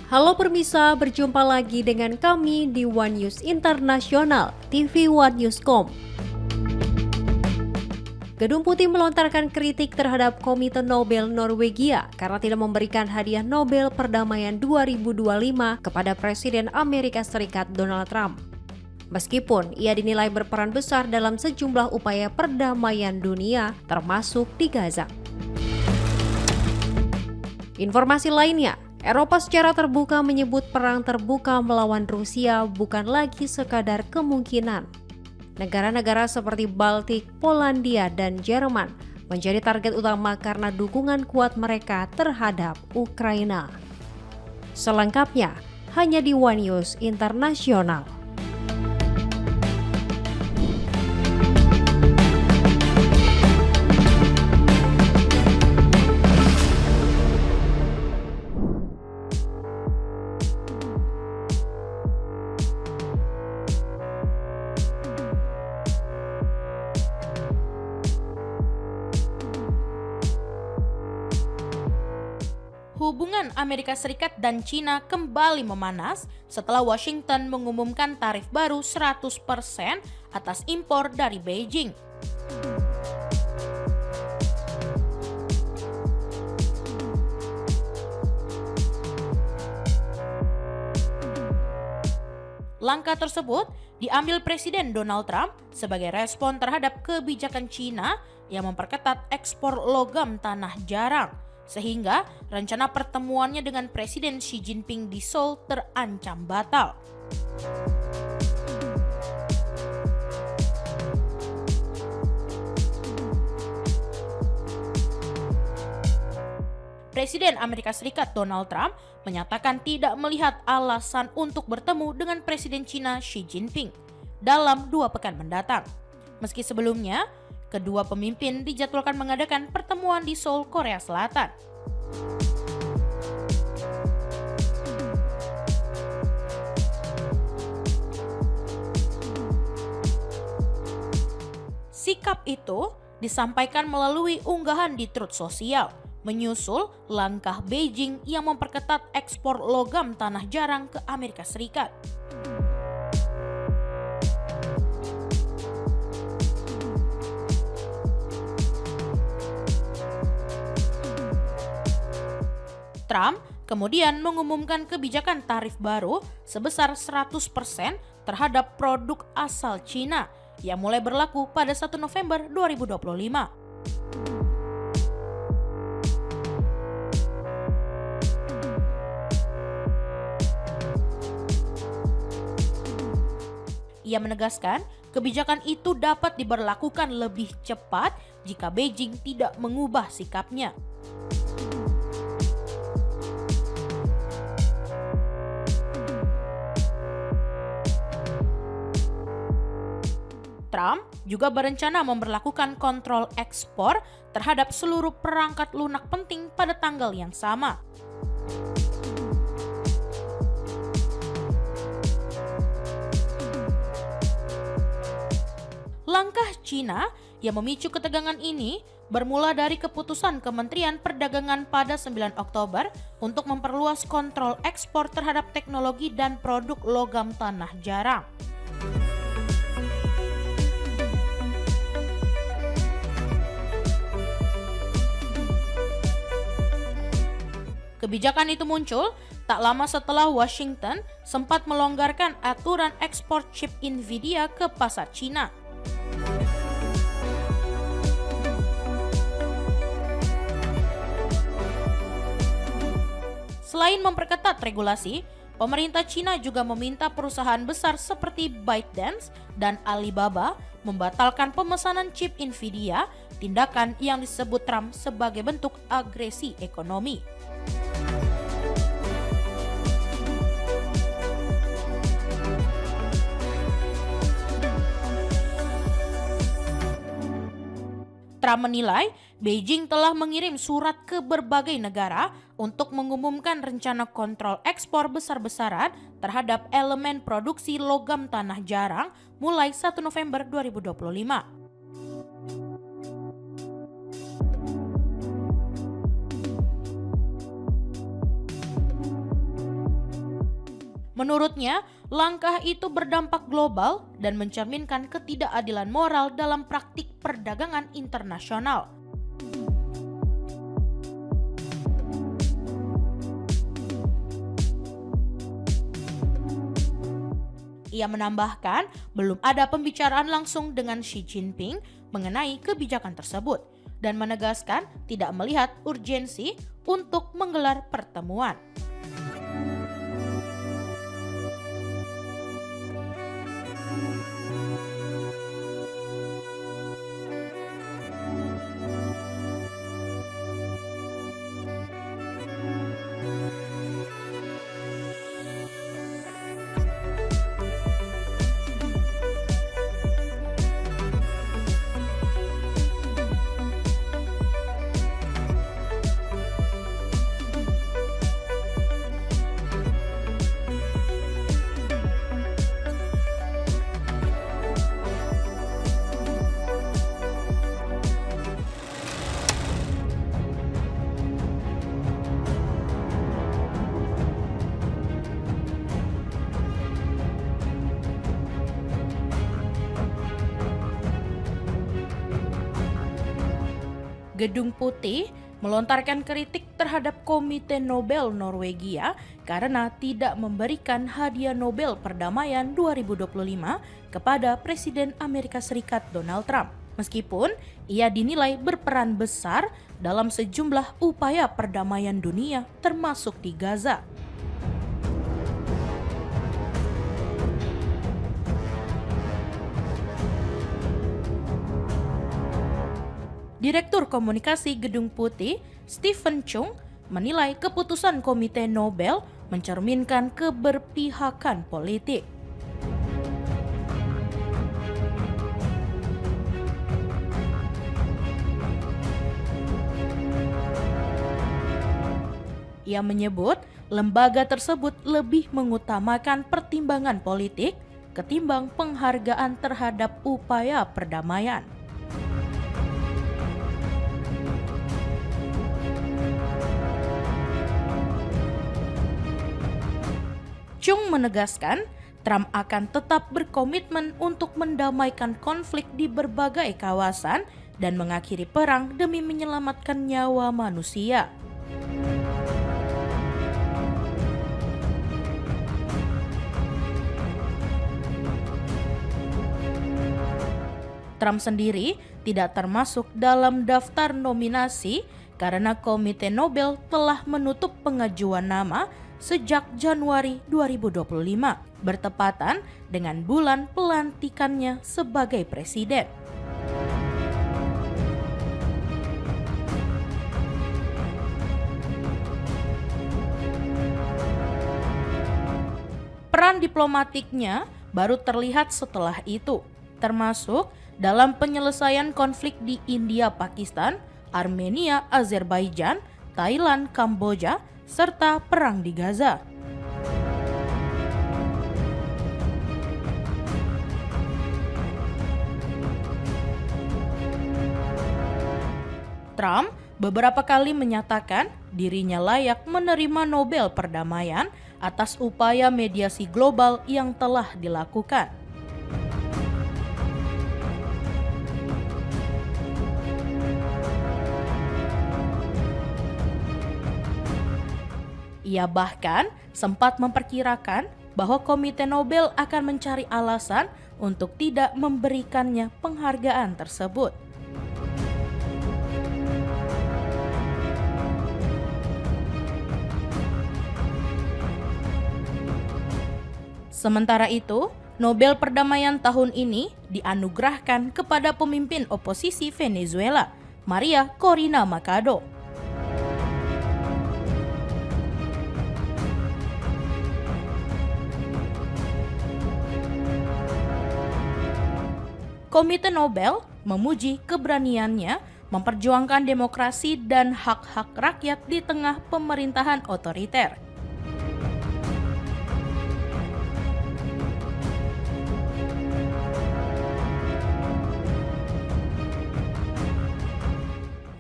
Halo permisa, berjumpa lagi dengan kami di One News Internasional, TV One Newscom. Gedung Putih melontarkan kritik terhadap Komite Nobel Norwegia karena tidak memberikan hadiah Nobel Perdamaian 2025 kepada Presiden Amerika Serikat Donald Trump. Meskipun ia dinilai berperan besar dalam sejumlah upaya perdamaian dunia, termasuk di Gaza. Informasi lainnya, Eropa secara terbuka menyebut perang terbuka melawan Rusia bukan lagi sekadar kemungkinan. Negara-negara seperti Baltik, Polandia, dan Jerman menjadi target utama karena dukungan kuat mereka terhadap Ukraina. Selengkapnya hanya di One News Internasional. Hubungan Amerika Serikat dan China kembali memanas setelah Washington mengumumkan tarif baru 100% atas impor dari Beijing. Langkah tersebut diambil Presiden Donald Trump sebagai respon terhadap kebijakan China yang memperketat ekspor logam tanah jarang, sehingga rencana pertemuannya dengan Presiden Xi Jinping di Seoul terancam batal. Presiden Amerika Serikat Donald Trump menyatakan tidak melihat alasan untuk bertemu dengan Presiden China Xi Jinping dalam 2 pekan mendatang. Meski sebelumnya, kedua pemimpin dijadwalkan mengadakan pertemuan di Seoul, Korea Selatan. Sikap itu disampaikan melalui unggahan di Truth Social, menyusul langkah Beijing yang memperketat ekspor logam tanah jarang ke Amerika Serikat. Trump kemudian mengumumkan kebijakan tarif baru sebesar 100% terhadap produk asal China yang mulai berlaku pada 1 November 2025. Ia menegaskan kebijakan itu dapat diberlakukan lebih cepat jika Beijing tidak mengubah sikapnya. Trump juga berencana memberlakukan kontrol ekspor terhadap seluruh perangkat lunak penting pada tanggal yang sama. Langkah China yang memicu ketegangan ini bermula dari keputusan Kementerian Perdagangan pada 9 Oktober untuk memperluas kontrol ekspor terhadap teknologi dan produk logam tanah jarang. Kebijakan itu muncul tak lama setelah Washington sempat melonggarkan aturan ekspor chip Nvidia ke pasar Cina. Selain memperketat regulasi, pemerintah Cina juga meminta perusahaan besar seperti ByteDance dan Alibaba membatalkan pemesanan chip Nvidia, tindakan yang disebut Trump sebagai bentuk agresi ekonomi. Trump menilai Beijing telah mengirim surat ke berbagai negara untuk mengumumkan rencana kontrol ekspor besar-besaran terhadap elemen produksi logam tanah jarang mulai 1 November 2025. Menurutnya, langkah itu berdampak global dan mencerminkan ketidakadilan moral dalam praktik perdagangan internasional. Ia menambahkan, belum ada pembicaraan langsung dengan Xi Jinping mengenai kebijakan tersebut dan menegaskan tidak melihat urgensi untuk menggelar pertemuan. Gedung Putih melontarkan kritik terhadap Komite Nobel Norwegia karena tidak memberikan hadiah Nobel Perdamaian 2025 kepada Presiden Amerika Serikat Donald Trump. Meskipun ia dinilai berperan besar dalam sejumlah upaya perdamaian dunia termasuk di Gaza. Direktur Komunikasi Gedung Putih, Stephen Chung, menilai keputusan Komite Nobel mencerminkan keberpihakan politik. Ia menyebut lembaga tersebut lebih mengutamakan pertimbangan politik ketimbang penghargaan terhadap upaya perdamaian. Chung menegaskan, Trump akan tetap berkomitmen untuk mendamaikan konflik di berbagai kawasan dan mengakhiri perang demi menyelamatkan nyawa manusia. Trump sendiri tidak termasuk dalam daftar nominasi karena Komite Nobel telah menutup pengajuan nama sejak Januari 2025, bertepatan dengan bulan pelantikannya sebagai presiden. Peran diplomatiknya baru terlihat setelah itu, termasuk dalam penyelesaian konflik di India, Pakistan, Armenia, Azerbaijan, Thailand, Kamboja, serta perang di Gaza. Trump beberapa kali menyatakan dirinya layak menerima Nobel Perdamaian atas upaya mediasi global yang telah dilakukan. Ia bahkan sempat memperkirakan bahwa Komite Nobel akan mencari alasan untuk tidak memberikannya penghargaan tersebut. Sementara itu, Nobel Perdamaian tahun ini dianugerahkan kepada pemimpin oposisi Venezuela, Maria Corina Machado. Komite Nobel memuji keberaniannya memperjuangkan demokrasi dan hak-hak rakyat di tengah pemerintahan otoriter.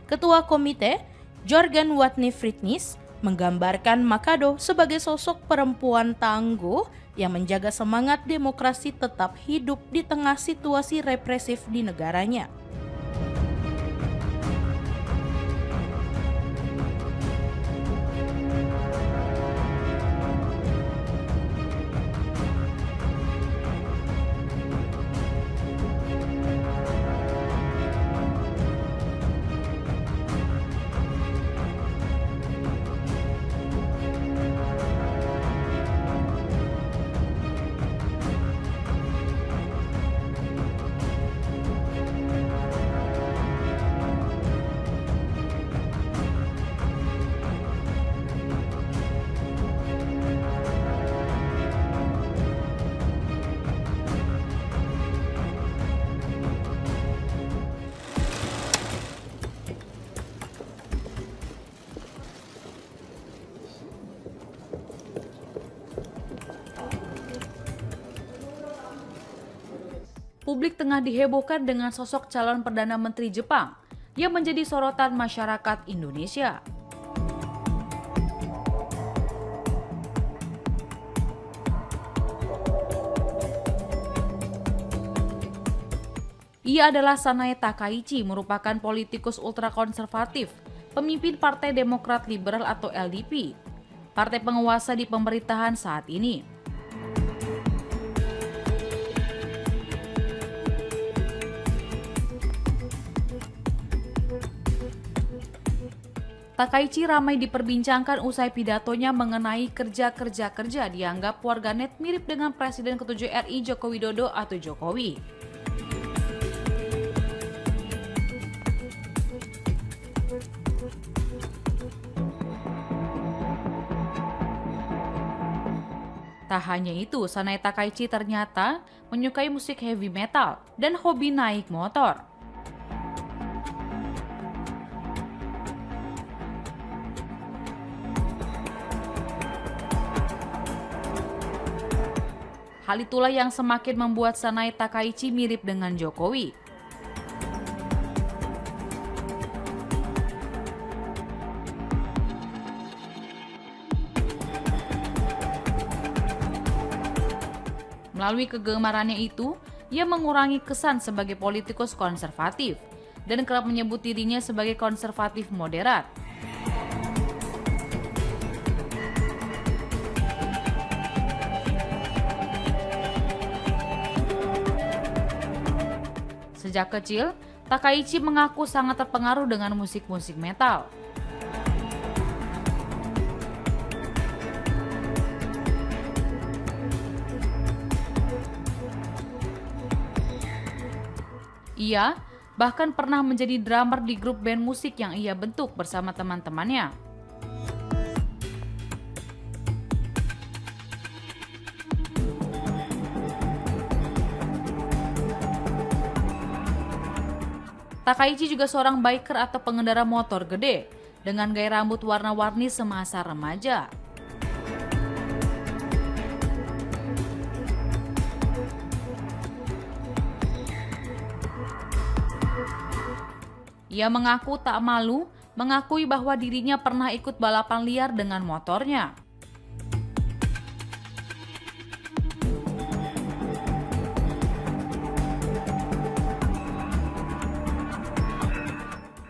Ketua komite, Jørgen Watne Friednis, menggambarkan Makado sebagai sosok perempuan tangguh yang menjaga semangat demokrasi tetap hidup di tengah situasi represif di negaranya. Publik tengah dihebohkan dengan sosok calon Perdana Menteri Jepang yang menjadi sorotan masyarakat Indonesia. Ia adalah Sanae Takaichi, merupakan politikus ultrakonservatif, pemimpin Partai Demokrat Liberal atau LDP, partai penguasa di pemerintahan saat ini. Takaichi ramai diperbincangkan usai pidatonya mengenai kerja dianggap warganet mirip dengan Presiden ke-7 RI Joko Widodo atau Jokowi. Tak hanya itu, Sanae Takaichi ternyata menyukai musik heavy metal dan hobi naik motor. Hal itulah yang semakin membuat Sanae Takaichi mirip dengan Jokowi. Melalui kegemarannya itu, ia mengurangi kesan sebagai politikus konservatif dan kerap menyebut dirinya sebagai konservatif moderat. Sejak kecil, Takaichi mengaku sangat terpengaruh dengan musik-musik metal. Ia bahkan pernah menjadi drummer di grup band musik yang ia bentuk bersama teman-temannya. Takaichi juga seorang biker atau pengendara motor gede dengan gaya rambut warna-warni semasa remaja. Ia mengaku tak malu mengakui bahwa dirinya pernah ikut balapan liar dengan motornya.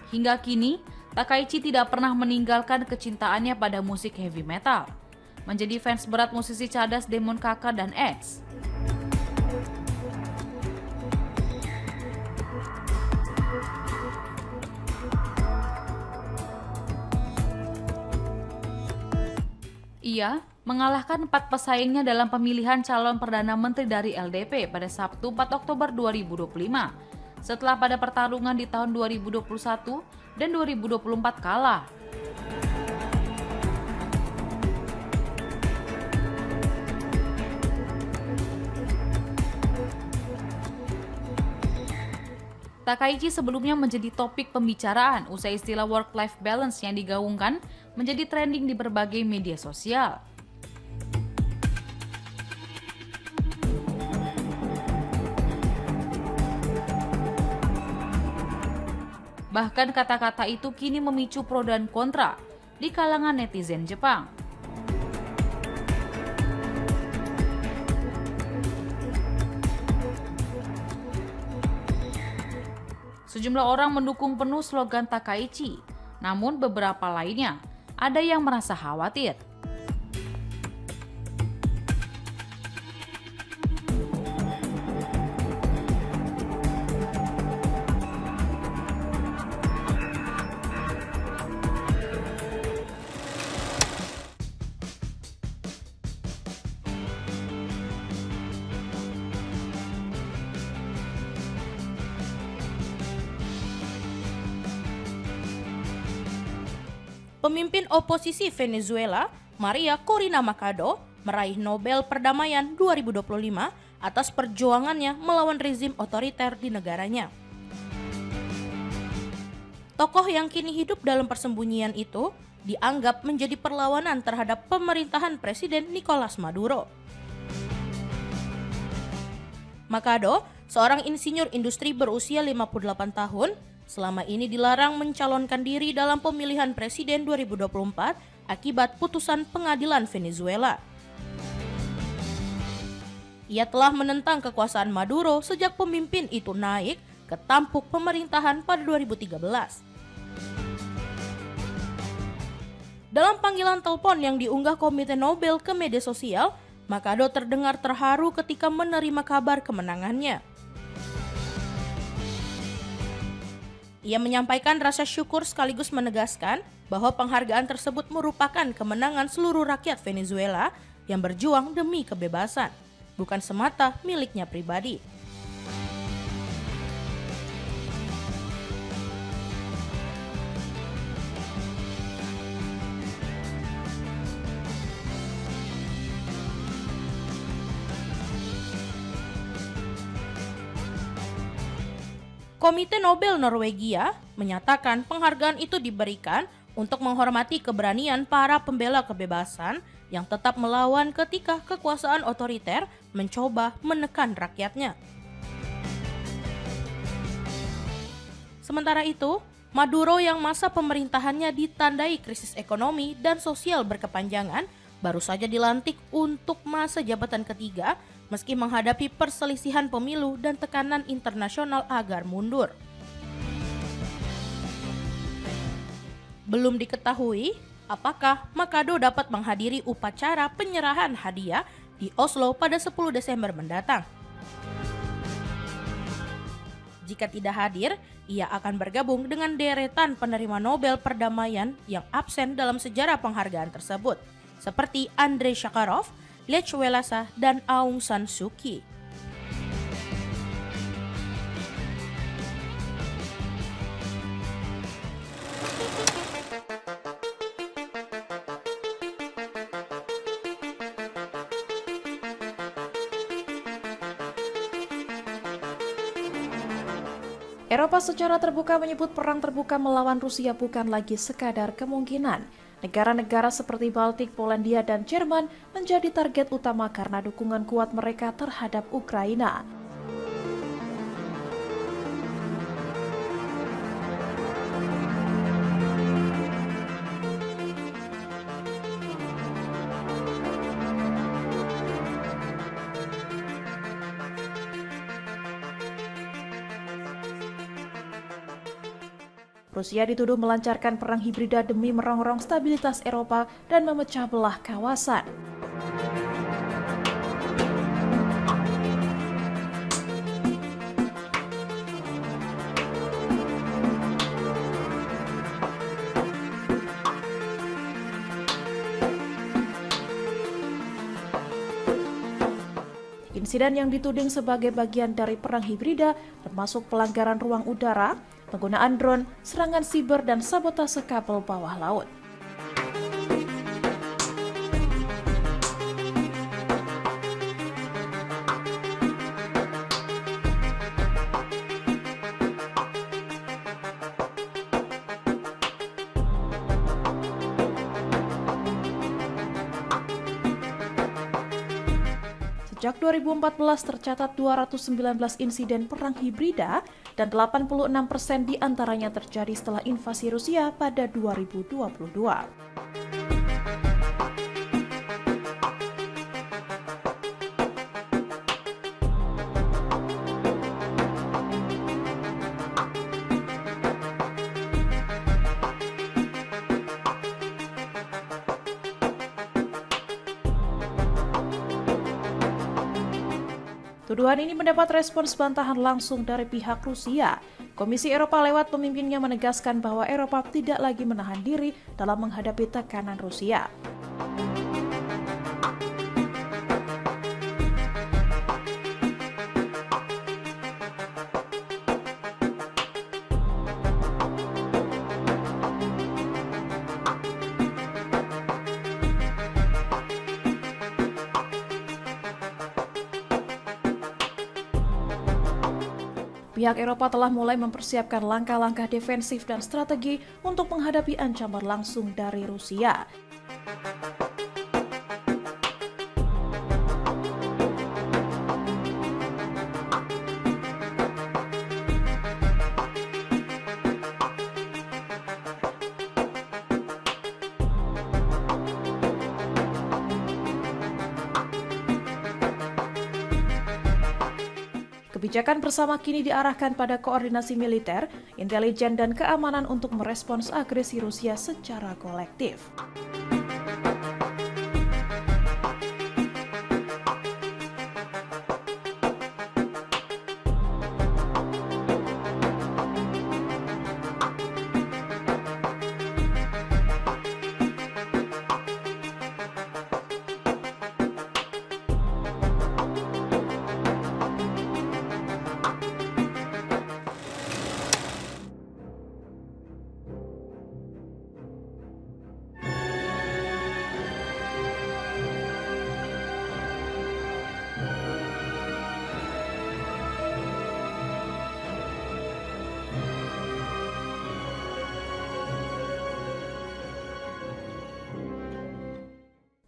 Hingga kini, Takaichi tidak pernah meninggalkan kecintaannya pada musik heavy metal, menjadi fans berat musisi cadas Demon Kaka dan X. Ia mengalahkan 4 pesaingnya dalam pemilihan calon Perdana Menteri dari LDP pada Sabtu 4 Oktober 2025, setelah pada pertarungan di tahun 2021 dan 2024 kalah. Takaichi sebelumnya menjadi topik pembicaraan usai istilah work-life balance yang digaungkan menjadi trending di berbagai media sosial. Bahkan kata-kata itu kini memicu pro dan kontra, di kalangan netizen Jepang. Sejumlah orang mendukung penuh slogan Takaichi, namun beberapa lainnya ada yang merasa khawatir. Pemimpin oposisi Venezuela, Maria Corina Machado, meraih Nobel Perdamaian 2025 atas perjuangannya melawan rezim otoriter di negaranya. Tokoh yang kini hidup dalam persembunyian itu dianggap menjadi perlawanan terhadap pemerintahan Presiden Nicolas Maduro. Machado, seorang insinyur industri berusia 58 tahun, selama ini dilarang mencalonkan diri dalam pemilihan presiden 2024 akibat putusan pengadilan Venezuela. Ia telah menentang kekuasaan Maduro sejak pemimpin itu naik ke tampuk pemerintahan pada 2013. Dalam panggilan telepon yang diunggah Komite Nobel ke media sosial, Machado terdengar terharu ketika menerima kabar kemenangannya. Ia menyampaikan rasa syukur sekaligus menegaskan bahwa penghargaan tersebut merupakan kemenangan seluruh rakyat Venezuela yang berjuang demi kebebasan, bukan semata miliknya pribadi. Komite Nobel Norwegia menyatakan penghargaan itu diberikan untuk menghormati keberanian para pembela kebebasan yang tetap melawan ketika kekuasaan otoriter mencoba menekan rakyatnya. Sementara itu, Maduro yang masa pemerintahannya ditandai krisis ekonomi dan sosial berkepanjangan baru saja dilantik untuk masa jabatan ketiga meski menghadapi perselisihan pemilu dan tekanan internasional agar mundur. Belum diketahui apakah Machado dapat menghadiri upacara penyerahan hadiah di Oslo pada 10 Desember mendatang. Jika tidak hadir, ia akan bergabung dengan deretan penerima Nobel Perdamaian yang absen dalam sejarah penghargaan tersebut, seperti Andrei Sakharov, Lech Walesa, dan Aung San Suu Kyi. Eropa secara terbuka menyebut perang terbuka melawan Rusia bukan lagi sekadar kemungkinan. Negara-negara seperti Baltik, Polandia, dan Jerman menjadi target utama karena dukungan kuat mereka terhadap Ukraina. Rusia dituduh melancarkan perang hibrida demi merongrong stabilitas Eropa dan memecah belah kawasan. Insiden yang dituding sebagai bagian dari perang hibrida termasuk pelanggaran ruang udara, penggunaan drone, serangan siber, dan sabotase kabel bawah laut. Sejak 2014 tercatat 219 insiden perang hibrida dan 86% diantaranya terjadi setelah invasi Rusia pada 2022. Tuduhan ini mendapat respons bantahan langsung dari pihak Rusia. Komisi Eropa lewat pemimpinnya menegaskan bahwa Eropa tidak lagi menahan diri dalam menghadapi tekanan Rusia. Pihak Eropa telah mulai mempersiapkan langkah-langkah defensif dan strategi untuk menghadapi ancaman langsung dari Rusia. Kebijakan bersama kini diarahkan pada koordinasi militer, intelijen, dan keamanan untuk merespons agresi Rusia secara kolektif.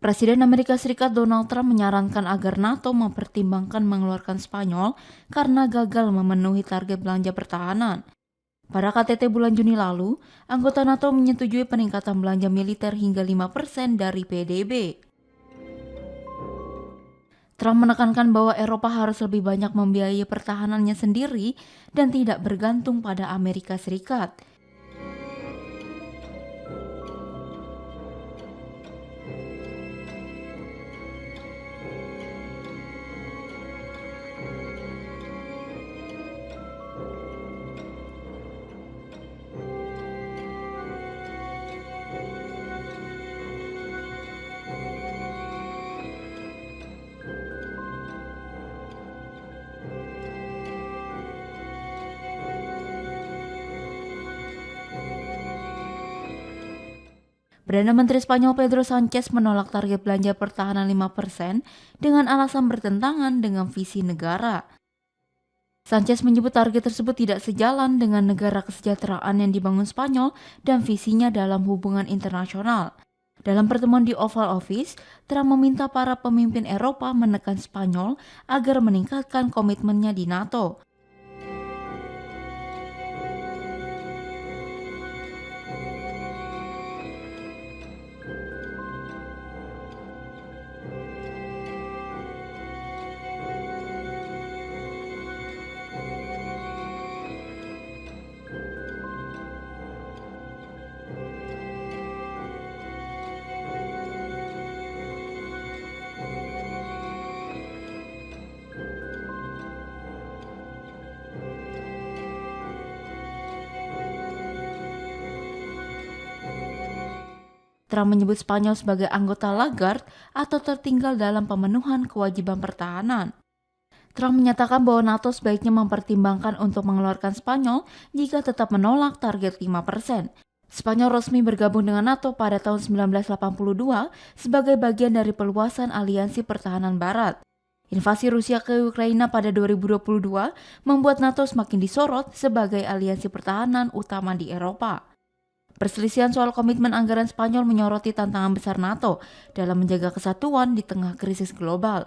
Presiden Amerika Serikat Donald Trump menyarankan agar NATO mempertimbangkan mengeluarkan Spanyol karena gagal memenuhi target belanja pertahanan. Pada KTT bulan Juni lalu, anggota NATO menyetujui peningkatan belanja militer hingga 5% dari PDB. Trump menekankan bahwa Eropa harus lebih banyak membiayai pertahanannya sendiri dan tidak bergantung pada Amerika Serikat. Perdana Menteri Spanyol Pedro Sánchez menolak target belanja pertahanan 5% dengan alasan bertentangan dengan visi negara. Sánchez menyebut target tersebut tidak sejalan dengan negara kesejahteraan yang dibangun Spanyol dan visinya dalam hubungan internasional. Dalam pertemuan di Oval Office, Trump meminta para pemimpin Eropa menekan Spanyol agar meningkatkan komitmennya di NATO. Trump menyebut Spanyol sebagai anggota Lagarde atau tertinggal dalam pemenuhan kewajiban pertahanan. Trump menyatakan bahwa NATO sebaiknya mempertimbangkan untuk mengeluarkan Spanyol jika tetap menolak target 5%. Spanyol resmi bergabung dengan NATO pada tahun 1982 sebagai bagian dari perluasan aliansi pertahanan Barat. Invasi Rusia ke Ukraina pada 2022 membuat NATO semakin disorot sebagai aliansi pertahanan utama di Eropa. Perselisihan soal komitmen anggaran Spanyol menyoroti tantangan besar NATO dalam menjaga kesatuan di tengah krisis global.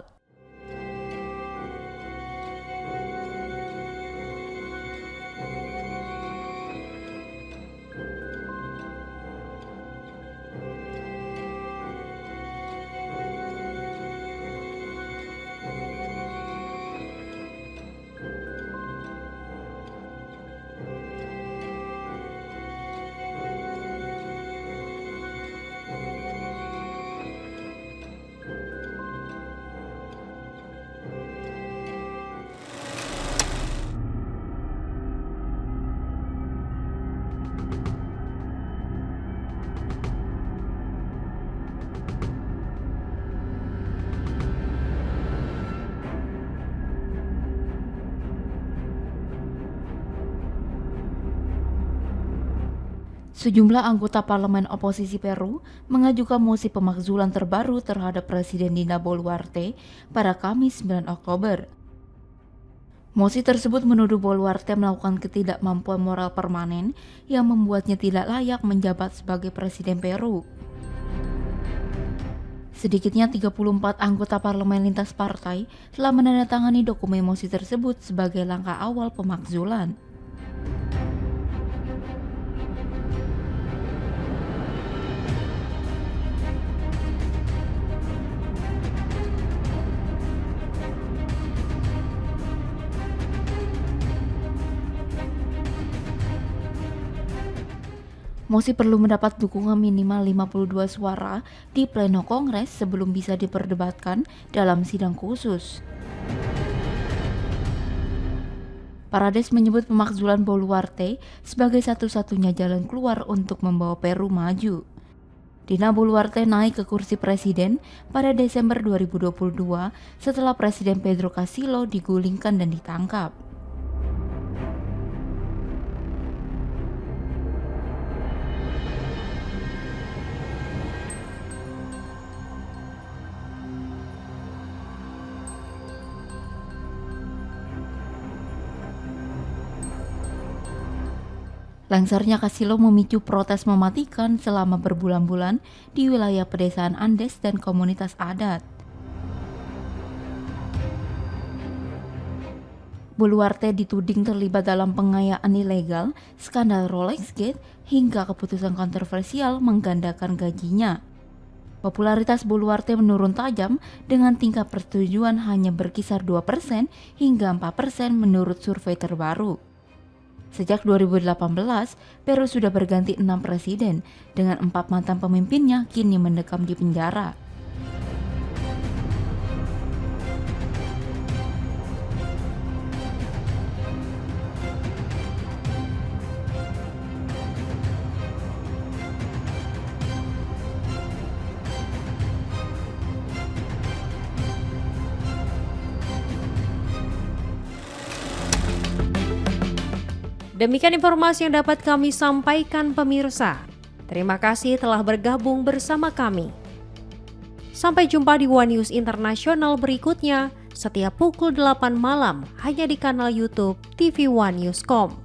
Sejumlah anggota parlemen oposisi Peru mengajukan mosi pemakzulan terbaru terhadap Presiden Dina Boluarte pada Kamis 9 Oktober. Mosi tersebut menuduh Boluarte melakukan ketidakmampuan moral permanen yang membuatnya tidak layak menjabat sebagai Presiden Peru. Sedikitnya 34 anggota parlemen lintas partai telah menandatangani dokumen mosi tersebut sebagai langkah awal pemakzulan. Mosi perlu mendapat dukungan minimal 52 suara di pleno Kongres sebelum bisa diperdebatkan dalam sidang khusus. Parades menyebut pemakzulan Boluarte sebagai satu-satunya jalan keluar untuk membawa Peru maju. Dina Boluarte naik ke kursi presiden pada Desember 2022 setelah Presiden Pedro Castillo digulingkan dan ditangkap. Langsarnya Castillo memicu protes mematikan selama berbulan-bulan di wilayah pedesaan Andes dan komunitas adat. Boluarte dituding terlibat dalam pengayaan ilegal, skandal Rolex Gate, hingga keputusan kontroversial menggandakan gajinya. Popularitas Boluarte menurun tajam dengan tingkat persetujuan hanya berkisar 2% hingga 4% menurut survei terbaru. Sejak 2018, Peru sudah berganti 6 presiden, dengan 4 mantan pemimpinnya kini mendekam di penjara. Demikian informasi yang dapat kami sampaikan pemirsa. Terima kasih telah bergabung bersama kami. Sampai jumpa di One News Internasional berikutnya setiap pukul 8 malam hanya di kanal YouTube TV One Newscom.